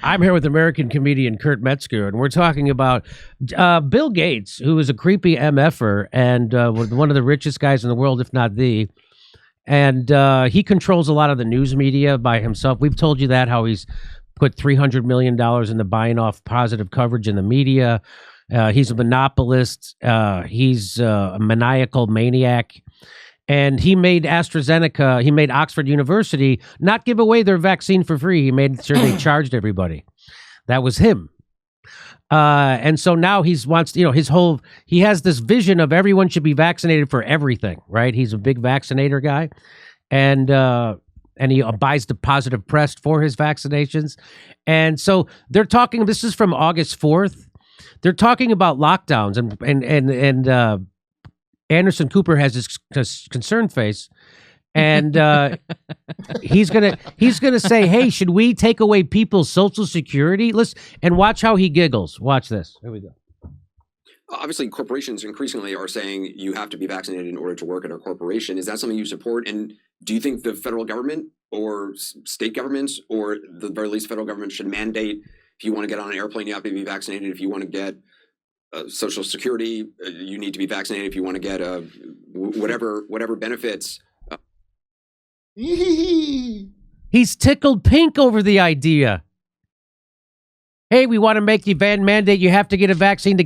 I'm here with American comedian Kurt Metzger, and we're talking about Bill Gates, who is a creepy MFer and one of the richest guys in the world, if not the. And he controls a lot of the news media by himself. We've told you that, how he's put $300 million into buying off positive coverage in the media. He's a monopolist. He's a maniacal maniac. And he made AstraZeneca, he made Oxford University not give away their vaccine for free. He made sure they charged everybody. That was him. And so now he wants, he has this vision of everyone should be vaccinated for everything, right? He's a big vaccinator guy. And he buys the positive press for his vaccinations. And so they're talking, this is from August 4th. They're talking about lockdowns and Anderson Cooper has this concerned face, and he's gonna say, "Hey, should we take away people's Social Security?" And watch how he giggles. Watch this. Here we go. Obviously, corporations increasingly are saying you have to be vaccinated in order to work at a corporation. Is that something you support? And do you think the federal government or state governments, or at the very least federal government, should mandate if you want to get on an airplane, you have to be vaccinated? If you want to get Social Security, you need to be vaccinated. If you want to get whatever benefits. He's tickled pink over the idea. Hey, we want to make the mandate. You have to get a vaccine to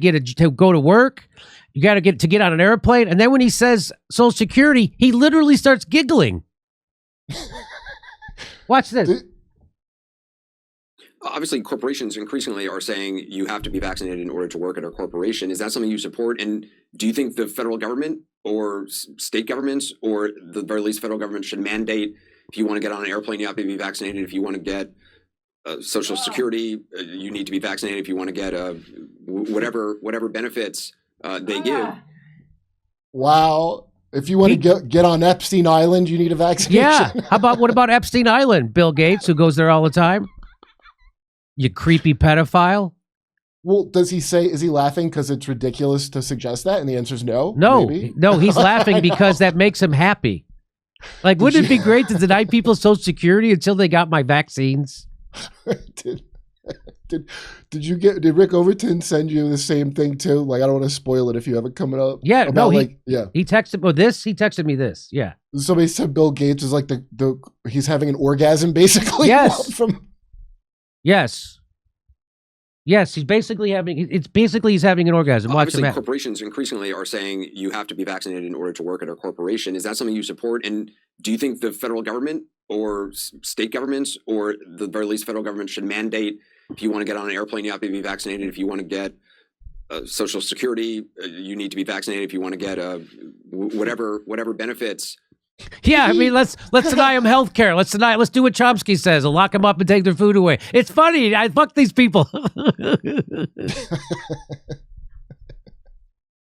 go to work. You got to get on an airplane. And then when he says Social Security, he literally starts giggling. Watch this. Obviously, corporations increasingly are saying you have to be vaccinated in order to work at a corporation. Is that something you support? And do you think the federal government or state governments, or at the very least federal government, should mandate if you want to get on an airplane, you have to be vaccinated? If you want to get Social Security, you need to be vaccinated. If you want to get whatever benefits they give. Wow. If you want to get on Epstein Island, you need a vaccination. Yeah. What about Epstein Island, Bill Gates, who goes there all the time? You creepy pedophile. Well, does he say, is he laughing because it's ridiculous to suggest that? And the answer is no. No, he's laughing because that makes him happy. Like, wouldn't it be great to deny people Social Security until they got my vaccines? Did Rick Overton send you the same thing too? Like, I don't want to spoil it if you haven't coming up. Yeah, He texted me this. Yeah. Somebody said Bill Gates is like he's having an orgasm basically. Yes. Yes, he's having an orgasm. Watch Obviously, corporations increasingly are saying you have to be vaccinated in order to work at a corporation. Is that something you support? And do you think the federal government or state governments, or at the very least federal government, should mandate if you want to get on an airplane, you have to be vaccinated? If you want to get Social Security, you need to be vaccinated. If you want to get whatever benefits. Yeah, I mean, let's deny them health care. Let's do what Chomsky says. We'll lock them up and take their food away. It's funny. I fuck these people.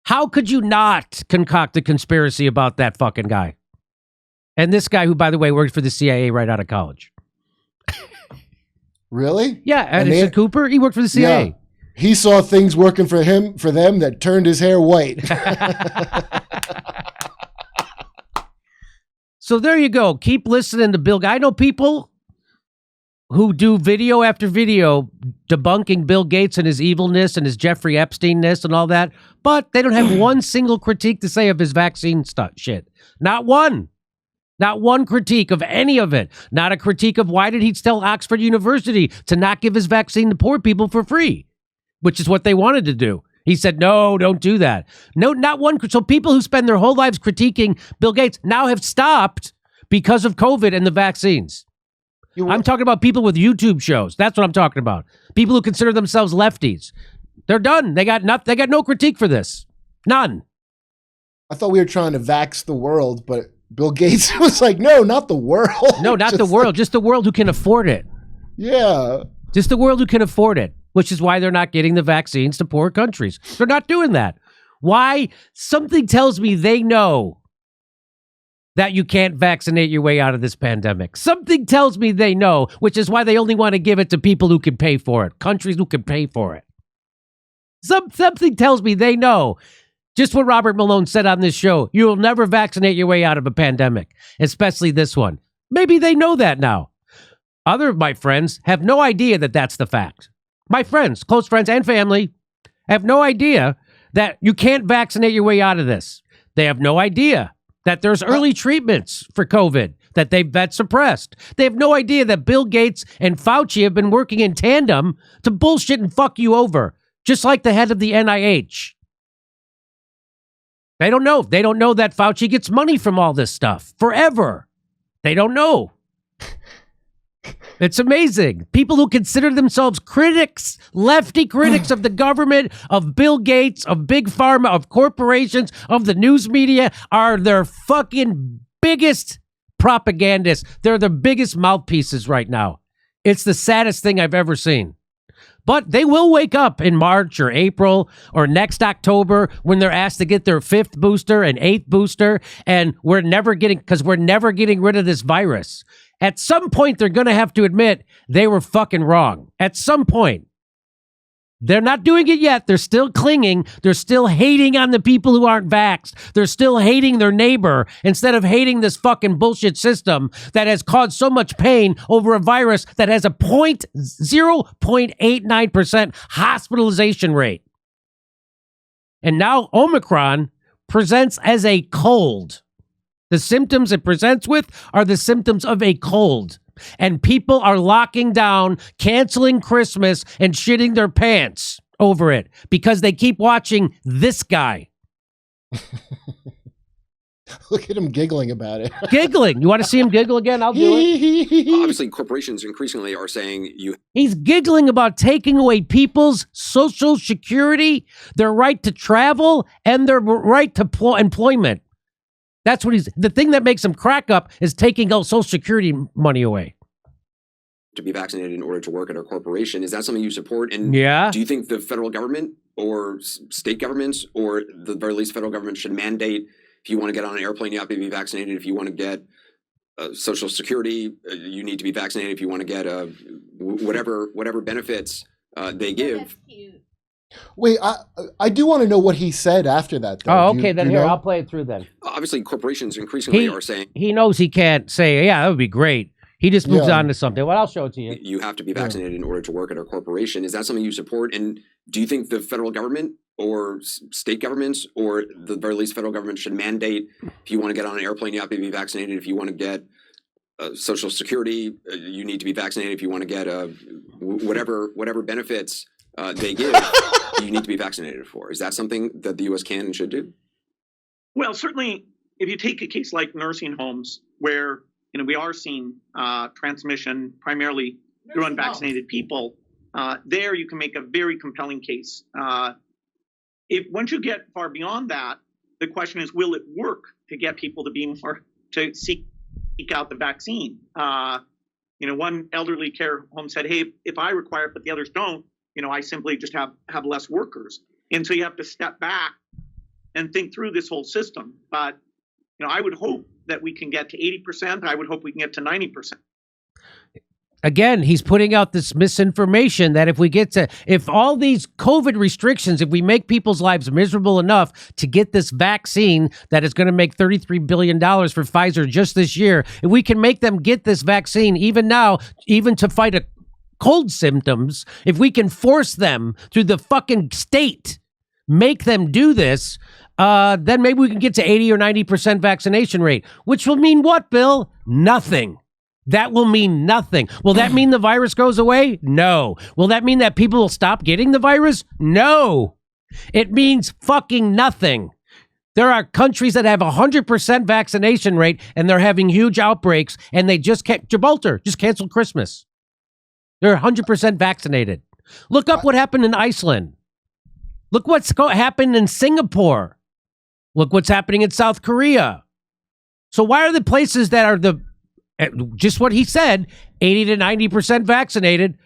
How could you not concoct a conspiracy about that fucking guy? And this guy, who, by the way, worked for the CIA right out of college. Really? Yeah, Anderson Cooper, he worked for the CIA. Yeah. He saw things working for them that turned his hair white. So there you go. Keep listening to Bill. I know people who do video after video debunking Bill Gates and his evilness and his Jeffrey Epstein-ness and all that, but they don't have one single critique to say of his vaccine shit. Not one. Not one critique of any of it. Not a critique of why did he tell Oxford University to not give his vaccine to poor people for free, which is what they wanted to do. He said, no, don't do that. No, not one. So people who spend their whole lives critiquing Bill Gates now have stopped because of COVID and the vaccines. I'm talking about people with YouTube shows. That's what I'm talking about. People who consider themselves lefties. They're done. They got no critique for this. None. I thought we were trying to vax the world, but Bill Gates was like, no, not the world. No, not the world. Just the world who can afford it. Yeah. Just the world who can afford it, which is why they're not getting the vaccines to poor countries. They're not doing that. Why? Something tells me they know that you can't vaccinate your way out of this pandemic. Something tells me they know, which is why they only want to give it to people who can pay for it, countries who can pay for it. Something tells me they know. Just what Robert Malone said on this show, you will never vaccinate your way out of a pandemic, especially this one. Maybe they know that now. Other of my friends have no idea that that's the fact. My friends, close friends and family, have no idea that you can't vaccinate your way out of this. They have no idea that there's early treatments for COVID that's suppressed. They have no idea that Bill Gates and Fauci have been working in tandem to bullshit and fuck you over, just like the head of the NIH. They don't know. They don't know that Fauci gets money from all this stuff forever. They don't know. It's amazing. People who consider themselves critics, lefty critics of the government, of Bill Gates, of Big Pharma, of corporations, of the news media, are their fucking biggest propagandists. They're the biggest mouthpieces right now. It's the saddest thing I've ever seen. But they will wake up in March or April or next October when they're asked to get their 5th booster and 8th booster, and we're never getting rid of this virus. At some point, they're going to have to admit they were fucking wrong. At some point. They're not doing it yet. They're still clinging. They're still hating on the people who aren't vaxxed. They're still hating their neighbor instead of hating this fucking bullshit system that has caused so much pain over a virus that has a 0.89% hospitalization rate. And now Omicron presents as a cold. The symptoms it presents with are the symptoms of a cold. And people are locking down, canceling Christmas, and shitting their pants over it because they keep watching this guy. Look at him giggling about it. Giggling. You want to see him giggle again? I'll do it. Obviously, corporations increasingly are saying He's giggling about taking away people's Social Security, their right to travel, and their right to employment. That's what the thing that makes him crack up is taking out Social Security money away. To be vaccinated in order to work at our corporation. Is that something you support? And yeah. Do you think the federal government or state governments, or the very least federal government, should mandate if you want to get on an airplane, you have to be vaccinated? If you want to get Social Security, you need to be vaccinated. If you want to get whatever benefits they give. Wait, I do want to know what he said after that, though. Oh, okay, then here, I'll play it through then. Obviously, corporations increasingly are saying... He knows he can't say, yeah, that would be great. He just moves on to something. Well, I'll show it to you. You have to be vaccinated in order to work at our corporation. Is that something you support? And do you think the federal government or state governments, or the very least federal government, should mandate if you want to get on an airplane, you have to be vaccinated? If you want to get Social Security, you need to be vaccinated. If you want to get whatever benefits they give, you need to be vaccinated for. Is that something that the U.S. can and should do? Well, certainly, if you take a case like nursing homes, where we are seeing transmission primarily through unvaccinated people, there you can make a very compelling case. If once you get far beyond that, the question is, will it work to get people to seek out the vaccine? One elderly care home said, "Hey, if I require it but the others don't, I simply just have less workers." And so you have to step back and think through this whole system. But, I would hope that we can get to 80%. I would hope we can get to 90%. Again, he's putting out this misinformation that if all these COVID restrictions, if we make people's lives miserable enough to get this vaccine that is going to make $33 billion for Pfizer just this year, if we can make them get this vaccine even now, even to fight a cold symptoms, if we can force them through the fucking state, make them do this, then maybe we can get to 80 or 90% vaccination rate, which will mean what, Bill? Nothing. That will mean nothing. Will that mean the virus goes away? No. Will that mean that people will stop getting the virus? No. It means fucking nothing. There are countries that have 100% vaccination rate and they're having huge outbreaks, and they Gibraltar just canceled Christmas. They're 100% vaccinated. Look up what happened in Iceland. Look what's happened in Singapore. Look what's happening in South Korea. So why are the places that are just what he said, 80 to 90% vaccinated,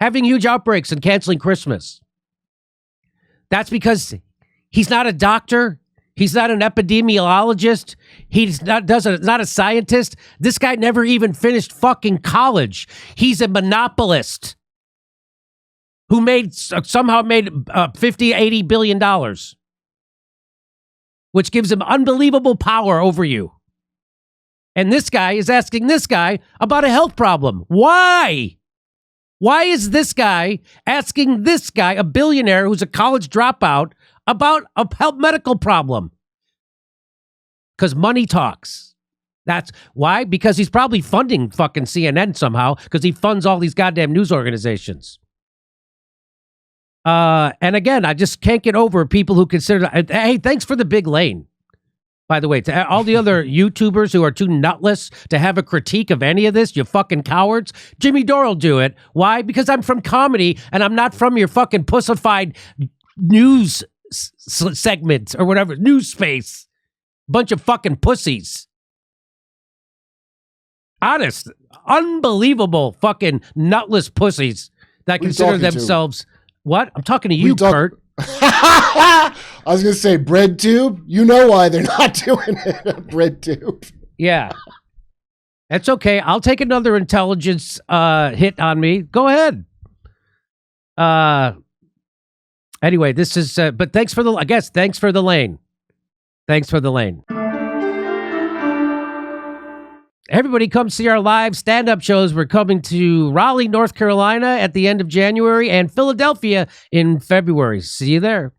having huge outbreaks and canceling Christmas? That's because he's not a doctor. He's not an epidemiologist. He's not a scientist. This guy never even finished fucking college. He's a monopolist who somehow made $50-80 billion, which gives him unbelievable power over you. And this guy is asking this guy about a health problem. Why? Why is this guy asking this guy, a billionaire who's a college dropout, about a health medical problem? Because money talks. That's why. Because he's probably funding fucking CNN somehow, because he funds all these goddamn news organizations. And again, I just can't get over people who consider, hey, thanks for the big lane. By the way, to all the other YouTubers who are too nutless to have a critique of any of this, you fucking cowards, Jimmy Dore will do it. Why? Because I'm from comedy and I'm not from your fucking pussified news segment or whatever, news space. Bunch of fucking pussies. Honest, unbelievable fucking nutless pussies that consider themselves... What? I'm talking to you, Kurt. I was going to say bread tube. You know why they're not doing it. Bread tube. Yeah. That's okay. I'll take another intelligence hit on me. Go ahead. Anyway, this is, but thanks for the lane. Thanks for the lane. Everybody come see our live stand-up shows. We're coming to Raleigh, North Carolina at the end of January and Philadelphia in February. See you there.